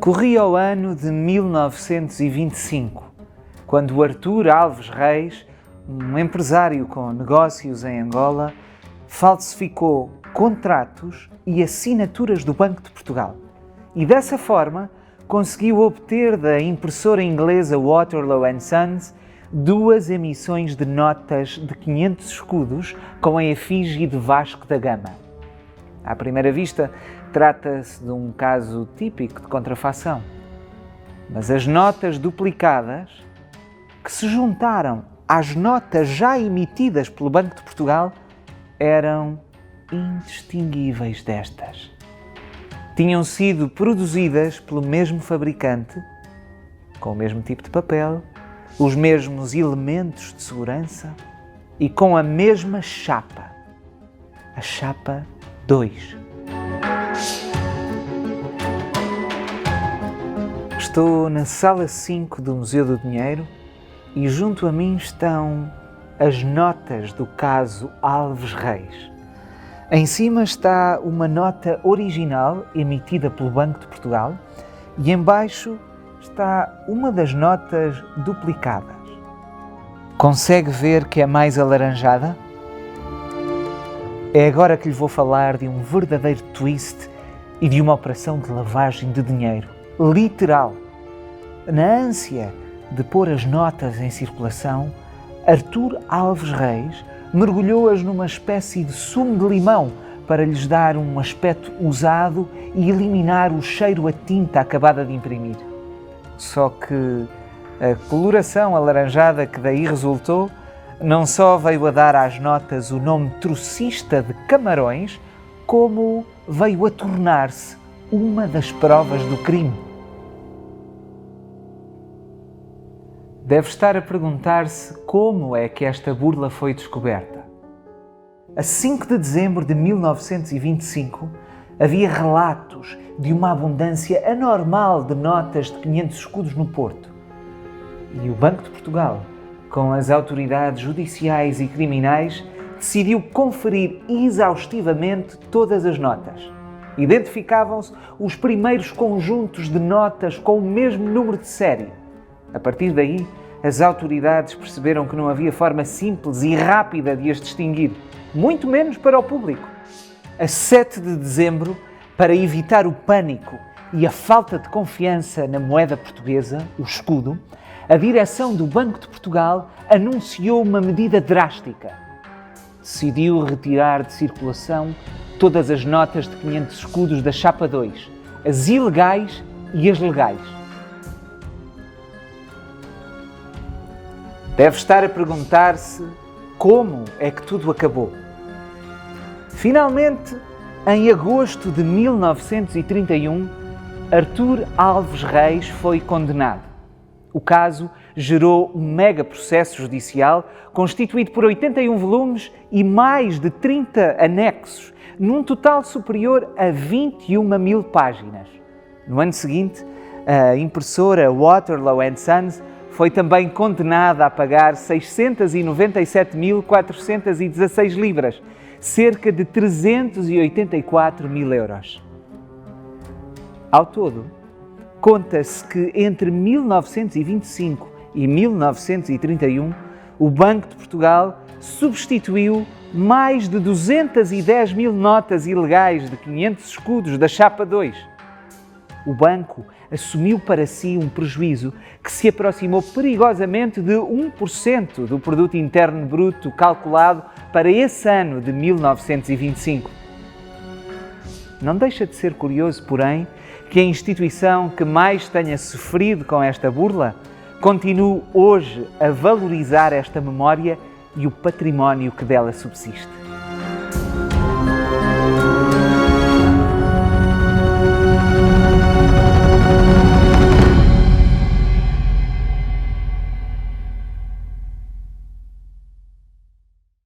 Corria o ano de 1925, quando Artur Alves Reis, um empresário com negócios em Angola, falsificou contratos e assinaturas do Banco de Portugal e, dessa forma, conseguiu obter da impressora inglesa Waterloo & Sons 2 emissões de notas de 500 escudos com a efígie de Vasco da Gama. À primeira vista, trata-se de um caso típico de contrafação. Mas as notas duplicadas, que se juntaram às notas já emitidas pelo Banco de Portugal, eram indistinguíveis destas. Tinham sido produzidas pelo mesmo fabricante, com o mesmo tipo de papel, os mesmos elementos de segurança e com a mesma chapa, a chapa 2. Estou na sala 5 do Museu do Dinheiro e junto a mim estão as notas do caso Alves Reis. Em cima está uma nota original emitida pelo Banco de Portugal e em baixo está uma das notas duplicadas. Consegue ver que é mais alaranjada? É agora que lhe vou falar de um verdadeiro twist e de uma operação de lavagem de dinheiro, literal. Na ânsia de pôr as notas em circulação, Artur Alves Reis mergulhou-as numa espécie de sumo de limão para lhes dar um aspecto usado e eliminar o cheiro a tinta acabada de imprimir. Só que a coloração alaranjada que daí resultou não só veio a dar às notas o nome trocista de Camarões, como veio a tornar-se uma das provas do crime. Deve estar a perguntar-se como é que esta burla foi descoberta. A 5 de dezembro de 1925, havia relatos de uma abundância anormal de notas de 500 escudos no Porto. E o Banco de Portugal, com as autoridades judiciais e criminais, decidiu conferir exaustivamente todas as notas. Identificavam-se os primeiros conjuntos de notas com o mesmo número de série. A partir daí, as autoridades perceberam que não havia forma simples e rápida de as distinguir, muito menos para o público. A 7 de dezembro, para evitar o pânico e a falta de confiança na moeda portuguesa, o escudo, a direção do Banco de Portugal anunciou uma medida drástica. Decidiu retirar de circulação todas as notas de 500 escudos da chapa 2, as ilegais e as legais. Deve estar a perguntar-se como é que tudo acabou. Finalmente, em agosto de 1931, Artur Alves Reis foi condenado. O caso gerou um mega processo judicial constituído por 81 volumes e mais de 30 anexos, num total superior a 21.000 páginas. No ano seguinte, a impressora Waterloo & Sons foi também condenada a pagar 697.416 libras, cerca de 384.000 euros. Ao todo, conta-se que entre 1925 e 1931, o Banco de Portugal substituiu mais de 210.000 notas ilegais de 500 escudos da chapa 2. O banco assumiu para si um prejuízo que se aproximou perigosamente de 1% do produto interno bruto calculado para esse ano de 1925. Não deixa de ser curioso, porém, que a instituição que mais tenha sofrido com esta burla continue hoje a valorizar esta memória e o património que dela subsiste.